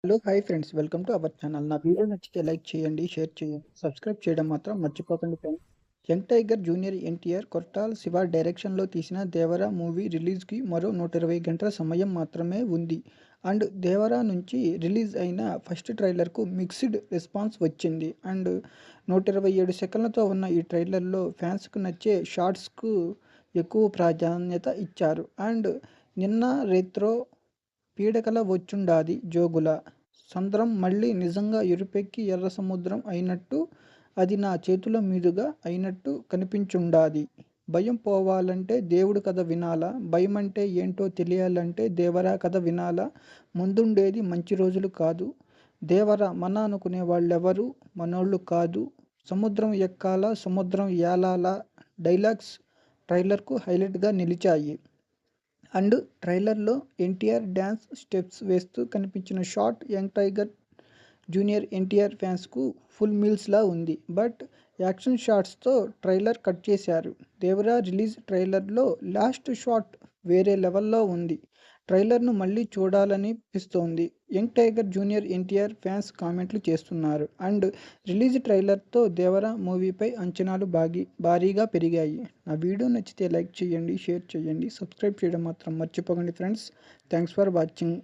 Hello! Hi friends. Welcome to our channel. నా video నచ్చితే like చేయండి, షేర్ చేయండి, సబ్స్క్రైబ్ చేయడం మాత్రం మర్చిపోకండి friends. Young tiger junior NTR, Koratala Shiva డైరెక్షన్‌లో తీసిన 'దేవర' మూవీ రిలీజ్‌కి మరో 120 గంటల సమయం మాత్రమే ఉంది. అండ్ 'దేవర' నుంచి రిలీజ్ అయిన ఫస్ట్ ట్రైలర్‌కు మిక్స్డ్ రెస్పాన్స్ వచ్చింది. అండ్ 127 సెకన్లతో ఉన్న ఈ ట్రైలర్‌లో ఫ్యాన్స్‌కు నచ్చే షార్ట్స్‌కు ఎక్కువ ప్రాధాన్యత ఇచ్చారు. అండ్ నిన్న రేత్రో పీడకల వచ్చుండాది జోగుల సంద్రం మళ్ళీ నిజంగా ఎరుపెక్కి ఎర్ర సముద్రం అయినట్టు అది నా చేతుల మీదుగా అయినట్టు కనిపించుండాది. భయం పోవాలంటే దేవుడు కథ వినాలా? భయమంటే ఏంటో తెలియాలంటే దేవరా కథ వినాలా? ముందుండేది మంచి రోజులు కాదు. దేవరా మన అనుకునే వాళ్ళెవరు మనోళ్ళు కాదు. సముద్రం ఎక్కాలా సముద్రం ఏలాలా డైలాగ్స్ ట్రైలర్‌కు హైలైట్‌గా నిలిచాయి. అండ్ ట్రైలర్‌లో ఎన్టీఆర్ డాన్స్ స్టెప్స్ వేస్తూ కనిపించిన shot young tiger junior NTR ఫ్యాన్స్‌కు ఫుల్ మీల్స్‌లా ఉంది. బట్ యాక్షన్ షాట్స్‌తో ట్రైలర్ కట్ చేశారు. 'దేవర' రిలీజ్ ట్రైలర్‌లో లాస్ట్ షాట్ వేరే లెవెల్‌లో ఉంది. ట్రైలర్‌ను మళ్ళీ చూడాలనిపిస్తోంది. Young tiger junior NTR fans కామెంట్లు చేస్తున్నారు. అండ్ రిలీజ్ ట్రైలర్‌తో 'దేవర' మూవీపై అంచనాలు భారీగా పెరిగాయి. నా వీడియో నచ్చితే లైక్ చేయండి, షేర్ చేయండి, సబ్స్క్రైబ్ చేయడం మాత్రం మర్చిపోకండి ఫ్రెండ్స్. Thanks for watching.